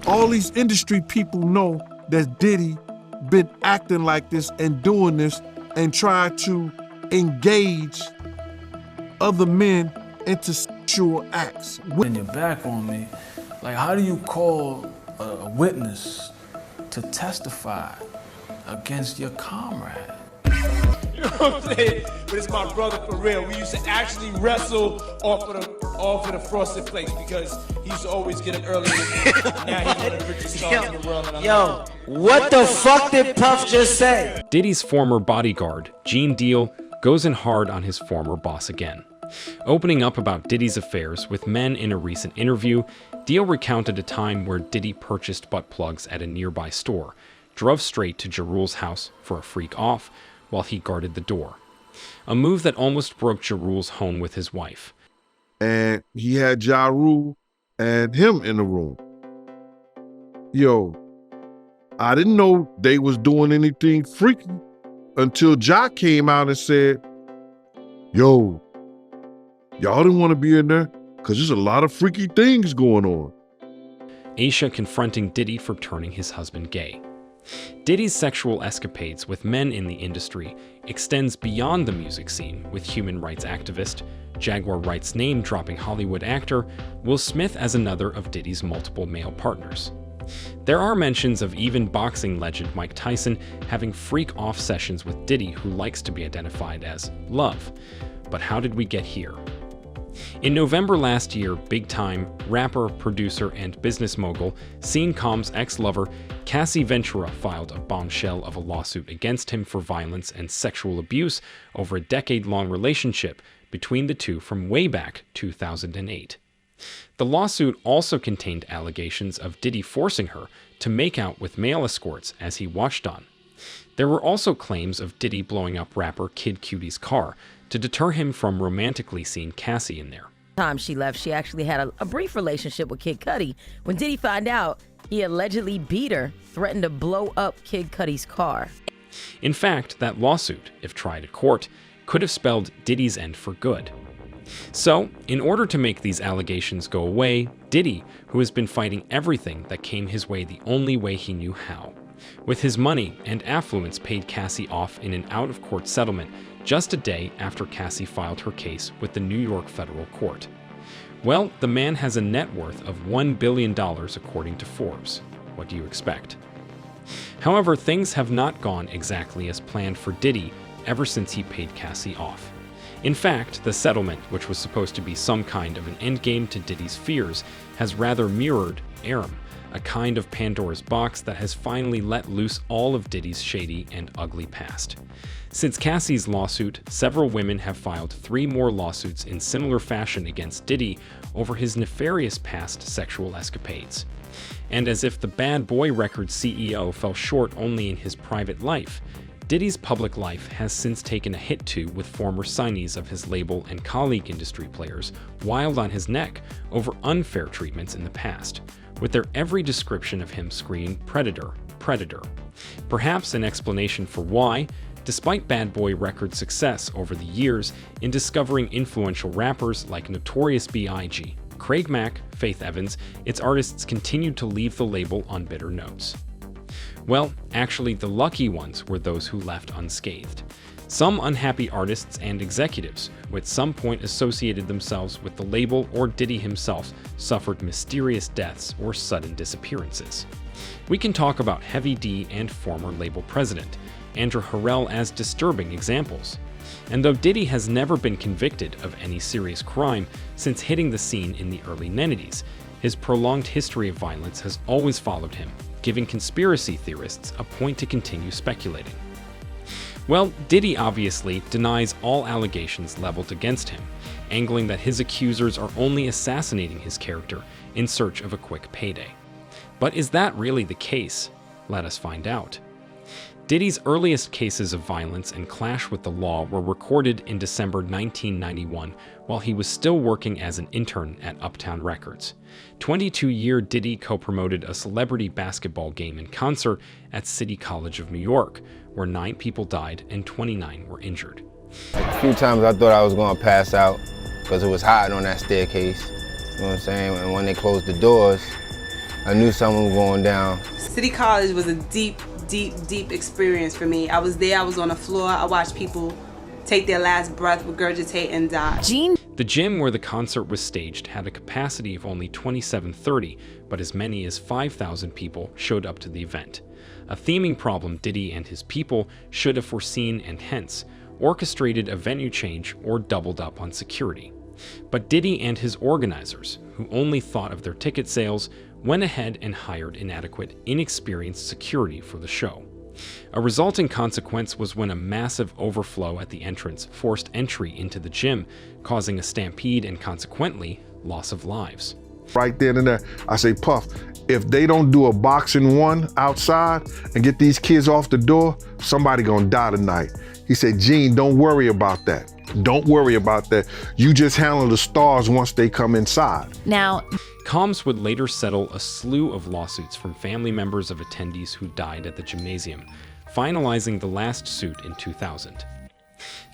All these industry people know that Diddy been acting like this and doing this and try to engage other men into sexual acts. When you're back on me, like how do you call a witness to testify against your comrade? You know what I'm saying? But it's my brother for real. We used to actually wrestle off of the frosted flakes because he used to always get up early. Now he's one of the richest stars in the world. And Yo, what the fuck did Puff just say? Diddy's former bodyguard, Gene Deal, goes in hard on his former boss again. Opening up about Diddy's affairs with men in a recent interview, Deal recounted a time where Diddy purchased butt plugs at a nearby store, drove straight to Ja Rule's house for a freak off while he guarded the door. A move that almost broke Ja Rule's home with his wife. And he had Ja Rule and him in the room. Yo, I didn't know they was doing anything freaky until Ja came out and said, yo, y'all didn't want to be in there because there's a lot of freaky things going on. Aisha confronting Diddy for turning his husband gay. Diddy's sexual escapades with men in the industry extends beyond the music scene, with human rights activist, Jaguar Wright's name-dropping Hollywood actor Will Smith as another of Diddy's multiple male partners. There are mentions of even boxing legend Mike Tyson having freak-off sessions with Diddy, who likes to be identified as Love. But how did we get here? In November last year, big-time rapper, producer, and business mogul SceneCom's ex-lover Cassie Ventura filed a bombshell of a lawsuit against him for violence and sexual abuse over a decade-long relationship between the two from way back 2008. The lawsuit also contained allegations of Diddy forcing her to make out with male escorts as he watched on. There were also claims of Diddy blowing up rapper Kid Cudi's car to deter him from romantically seeing Cassie in there. Time she left, she actually had a brief relationship with Kid Cudi. When Diddy found out, he allegedly beat her, threatened to blow up Kid Cudi's car. In fact, that lawsuit, if tried at court, could have spelled Diddy's end for good. So, in order to make these allegations go away, Diddy, who has been fighting everything that came his way the only way he knew how, with his money and affluence, paid Cassie off in an out-of-court settlement just a day after Cassie filed her case with the New York federal court. Well, the man has a net worth of $1 billion according to Forbes. What do you expect? However, things have not gone exactly as planned for Diddy ever since he paid Cassie off. In fact, the settlement, which was supposed to be some kind of an endgame to Diddy's fears, has rather mirrored Aram, a kind of Pandora's box that has finally let loose all of Diddy's shady and ugly past. Since Cassie's lawsuit, several women have filed 3 more lawsuits in similar fashion against Diddy over his nefarious past sexual escapades. And as if the Bad Boy Records CEO fell short only in his private life, Diddy's public life has since taken a hit too, with former signees of his label and colleague industry players wild on his neck over unfair treatments in the past, with their every description of him screaming "Predator, Predator." Perhaps an explanation for why, despite Bad Boy Records' success over the years in discovering influential rappers like Notorious B.I.G., Craig Mack, Faith Evans, its artists continued to leave the label on bitter notes. Well, actually, the lucky ones were those who left unscathed. Some unhappy artists and executives, who at some point associated themselves with the label or Diddy himself, suffered mysterious deaths or sudden disappearances. We can talk about Heavy D and former label president Andrew Harrell as disturbing examples. And though Diddy has never been convicted of any serious crime since hitting the scene in the early 90s, his prolonged history of violence has always followed him, giving conspiracy theorists a point to continue speculating. Well, Diddy obviously denies all allegations leveled against him, angling that his accusers are only assassinating his character in search of a quick payday. But is that really the case? Let us find out. Diddy's earliest cases of violence and clash with the law were recorded in December 1991 while he was still working as an intern at Uptown Records. 22-year Diddy co-promoted a celebrity basketball game in concert at City College of New York, where 9 people died and 29 were injured. A few times I thought I was going to pass out because it was hot on that staircase. You know what I'm saying? And when they closed the doors, I knew something was going down. City College was a deep experience for me. I was there, I was on the floor, I watched people take their last breath, regurgitate, and die. The gym where the concert was staged had a capacity of only 2,730, but as many as 5,000 people showed up to the event. A theming problem Diddy and his people should have foreseen and hence orchestrated a venue change or doubled up on security. But Diddy and his organizers, who only thought of their ticket sales, went ahead and hired inadequate, inexperienced security for the show. A resulting consequence was when a massive overflow at the entrance forced entry into the gym, causing a stampede and consequently loss of lives. Right then and there, I say, Puff, if they don't do a boxing one outside and get these kids off the door, somebody gonna die tonight. He said, Gene, don't worry about that. Don't worry about that. You just handle the stars once they come inside. Now, Combs would later settle a slew of lawsuits from family members of attendees who died at the gymnasium, finalizing the last suit in 2000.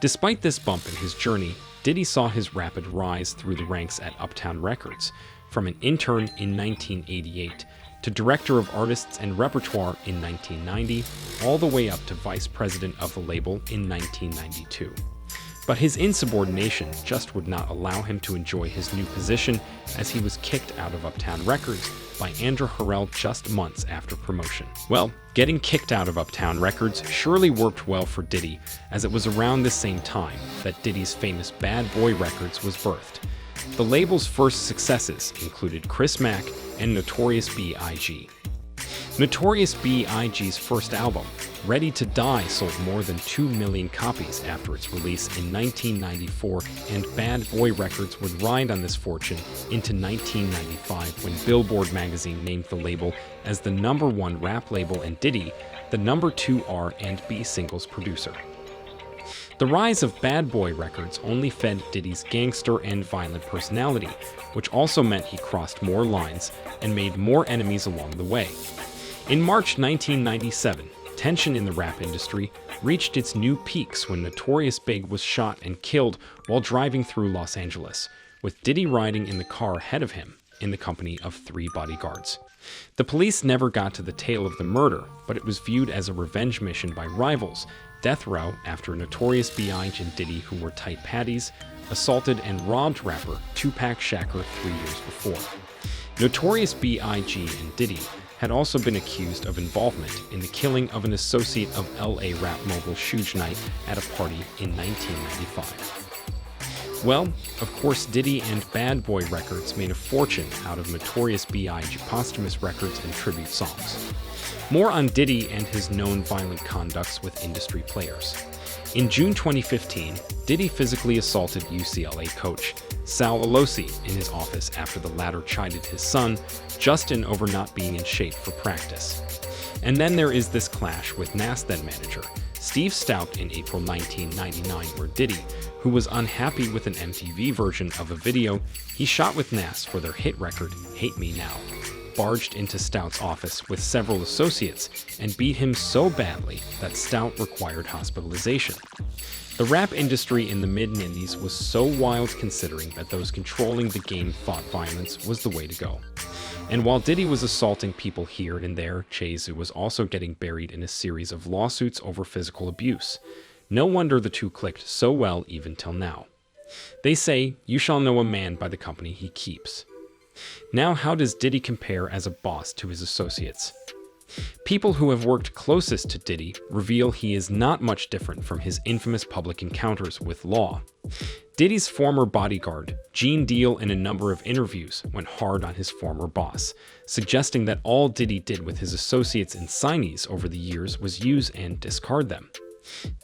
Despite this bump in his journey, Diddy saw his rapid rise through the ranks at Uptown Records, from an intern in 1988 to director of artists and repertoire in 1990, all the way up to vice president of the label in 1992. But his insubordination just would not allow him to enjoy his new position, as he was kicked out of Uptown Records by Andrew Harrell just months after promotion. Well, getting kicked out of Uptown Records surely worked well for Diddy, as it was around this same time that Diddy's famous Bad Boy Records was birthed. The label's first successes included Chris Mack and Notorious B.I.G. Notorious B.I.G.'s first album, Ready to Die, sold more than 2 million copies after its release in 1994, and Bad Boy Records would ride on this fortune into 1995 when Billboard magazine named the label as the #1 rap label and Diddy the #2 R&B singles producer. The rise of Bad Boy Records only fed Diddy's gangster and violent personality, which also meant he crossed more lines and made more enemies along the way. In March 1997, tension in the rap industry reached its new peaks when Notorious Big was shot and killed while driving through Los Angeles, with Diddy riding in the car ahead of him in the company of 3 bodyguards. The police never got to the tale of the murder, but it was viewed as a revenge mission by rivals, Death Row, after Notorious B.I.G. and Diddy, who were tight paddies, assaulted and robbed rapper Tupac Shakur 3 years before. Notorious B.I.G. and Diddy had also been accused of involvement in the killing of an associate of LA rap mogul Suge Knight at a party in 1995. Well, of course, Diddy and Bad Boy Records made a fortune out of Notorious B.I.G. posthumous records and tribute songs. More on Diddy and his known violent conducts with industry players. In June 2015, Diddy physically assaulted UCLA coach Sal Alosi in his office after the latter chided his son, Justin, over not being in shape for practice. And then there is this clash with Nas then manager Steve Stout in April 1999, where Diddy, who was unhappy with an MTV version of a video he shot with Nas for their hit record Hate Me Now, barged into Stout's office with several associates and beat him so badly that Stout required hospitalization. The rap industry in the mid-90s was so wild, considering that those controlling the game thought violence was the way to go. And while Diddy was assaulting people here and there, Chase was also getting buried in a series of lawsuits over physical abuse. No wonder the two clicked so well even till now. They say, "You shall know a man by the company he keeps." Now, how does Diddy compare as a boss to his associates? People who have worked closest to Diddy reveal he is not much different from his infamous public encounters with law. Diddy's former bodyguard, Gene Deal, in a number of interviews, went hard on his former boss, suggesting that all Diddy did with his associates and signees over the years was use and discard them.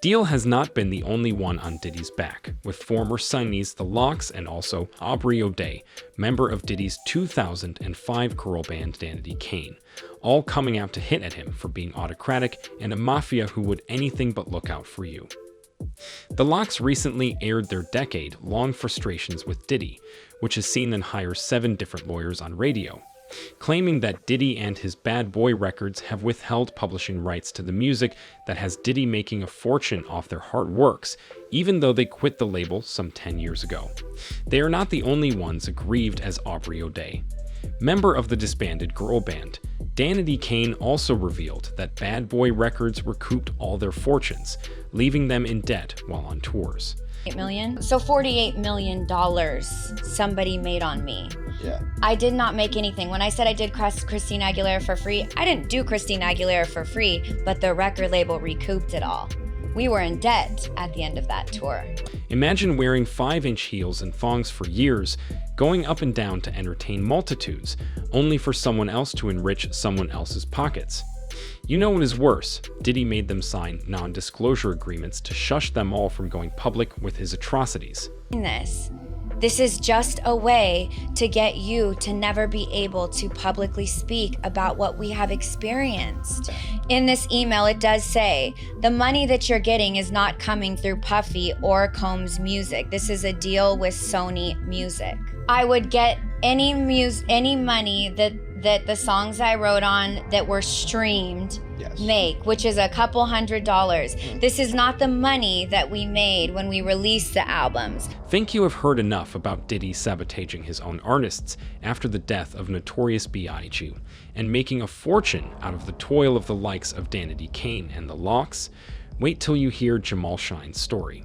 Deal has not been the only one on Diddy's back, with former signees The Lox and also Aubrey O'Day, member of Diddy's 2005 girl band Danity Kane, all coming out to hit at him for being autocratic and a mafia who would anything but look out for you. The Lox recently aired their decade-long frustrations with Diddy, which has seen them hire 7 different lawyers on radio, claiming that Diddy and his Bad Boy Records have withheld publishing rights to the music that has Diddy making a fortune off their hard works, even though they quit the label some 10 years ago. They are not the only ones aggrieved, as Aubrey O'Day. Member of the disbanded girl band, Danity Kane also revealed that Bad Boy Records recouped all their fortunes, leaving them in debt while on tours. $8 million. So $48 million somebody made on me. Yeah. I did not make anything. When I said I did Christina Aguilera for free, I didn't do Christina Aguilera for free, but the record label recouped it all. We were in debt at the end of that tour. Imagine wearing 5-inch heels and thongs for years, going up and down to entertain multitudes, only for someone else to enrich someone else's pockets. You know what is worse? Diddy made them sign non-disclosure agreements to shush them all from going public with his atrocities. This is just a way to get you to never be able to publicly speak about what we have experienced. In this email, it does say, the money that you're getting is not coming through Puffy or Combs Music. This is a deal with Sony Music. I would get any money that the songs I wrote on that were streamed make, which is a couple $100. This is not the money that we made when we released the albums. Think you have heard enough about Diddy sabotaging his own artists after the death of Notorious B.I.G. and making a fortune out of the toil of the likes of Danity Kane and the Lox? Wait till you hear Jamal Shine's story.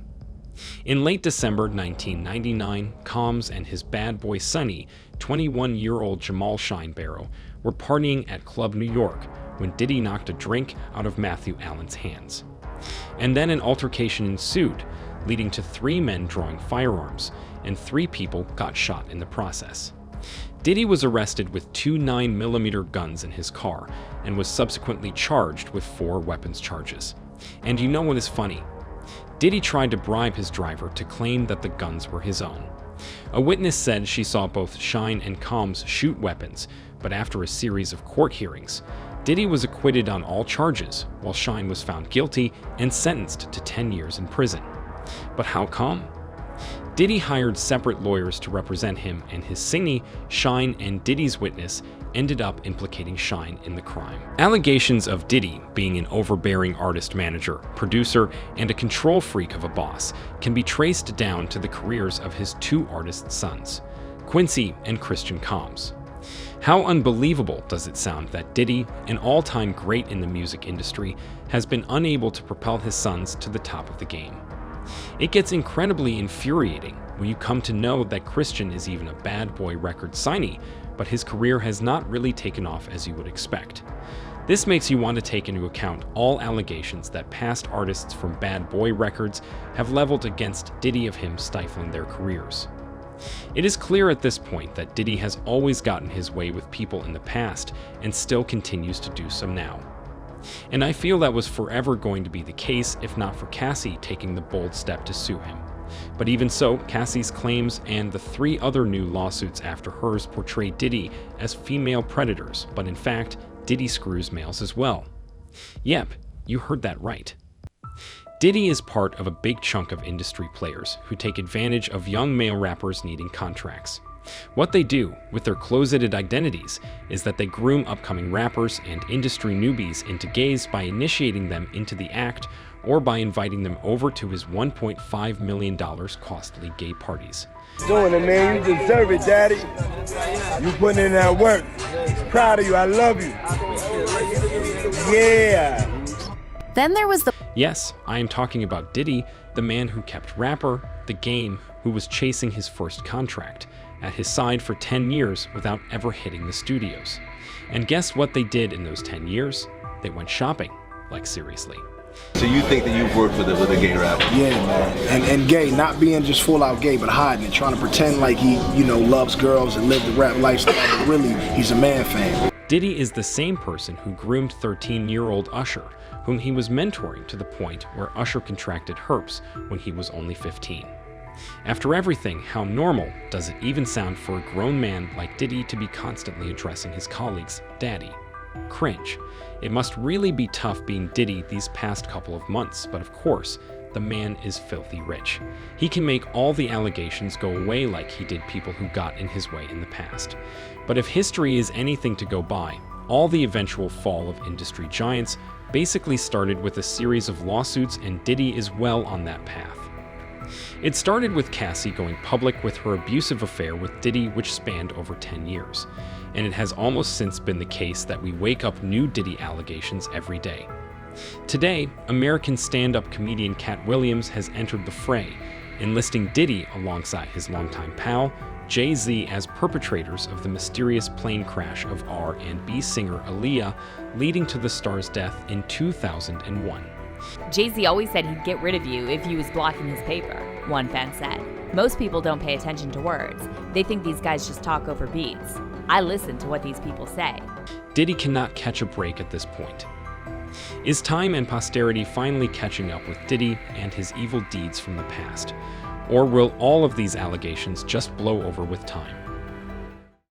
In late December 1999, Combs and his bad boy Sonny, 21-year-old Jamal Shine Barrow, were partying at Club New York when Diddy knocked a drink out of Matthew Allen's hands. And then an altercation ensued, leading to 3 men drawing firearms, and 3 people got shot in the process. Diddy was arrested with 2 9mm guns in his car and was subsequently charged with 4 weapons charges. And you know what is funny? Diddy tried to bribe his driver to claim that the guns were his own. A witness said she saw both Shine and Combs shoot weapons, but after a series of court hearings, Diddy was acquitted on all charges, while Shine was found guilty and sentenced to 10 years in prison. But how come? Diddy hired separate lawyers to represent him, and his signee, Shine, and Diddy's witness ended up implicating Shine in the crime. Allegations of Diddy being an overbearing artist manager, producer, and a control freak of a boss can be traced down to the careers of his 2 artist sons, Quincy and Christian Combs. How unbelievable does it sound that Diddy, an all-time great in the music industry, has been unable to propel his sons to the top of the game. It gets incredibly infuriating when you come to know that Christian is even a Bad Boy record signee, but his career has not really taken off as you would expect. This makes you want to take into account all allegations that past artists from Bad Boy Records have leveled against Diddy of him stifling their careers. It is clear at this point that Diddy has always gotten his way with people in the past and still continues to do so now. And I feel that was forever going to be the case if not for Cassie taking the bold step to sue him. But even so, Cassie's claims and the 3 other new lawsuits after hers portray Diddy as female predators, but in fact, Diddy screws males as well. Yep, you heard that right. Diddy is part of a big chunk of industry players who take advantage of young male rappers needing contracts. What they do with their closeted identities is that they groom upcoming rappers and industry newbies into gays by initiating them into the act or by inviting them over to his $1.5 million costly gay parties. Doing it, man. You deserve it, Daddy. You putting in that work. Proud of you. I love you. Yeah. Then there was the... Yes, I am talking about Diddy, the man who kept rapper, the game, who was chasing his first contract, at his side for 10 years without ever hitting the studios. And guess what they did in those 10 years? They went shopping. Like, seriously. So you think that you've worked with a gay rapper? Yeah, man. And gay, not being just full out gay, but hiding it, trying to pretend like he, loves girls and live the rap lifestyle, but really, he's a man fan. Diddy is the same person who groomed 13-year-old Usher, whom he was mentoring to the point where Usher contracted herpes when he was only 15. After everything, how normal does it even sound for a grown man like Diddy to be constantly addressing his colleagues, Daddy? Cringe. It must really be tough being Diddy these past couple of months, but of course, the man is filthy rich. He can make all the allegations go away like he did people who got in his way in the past. But if history is anything to go by, all the eventual fall of industry giants basically started with a series of lawsuits, and Diddy is well on that path. It started with Cassie going public with her abusive affair with Diddy, which spanned over 10 years. and it has almost since been the case that we wake up new Diddy allegations every day. Today, American stand-up comedian Cat Williams has entered the fray, enlisting Diddy alongside his longtime pal, Jay-Z, as perpetrators of the mysterious plane crash of R&B singer Aaliyah, leading to the star's death in 2001. Jay-Z always said he'd get rid of you if you was blocking his paper, one fan said. Most people don't pay attention to words. They think these guys just talk over beats. I listen to what these people say. Diddy cannot catch a break at this point. Is time and posterity finally catching up with Diddy and his evil deeds from the past? Or will all of these allegations just blow over with time?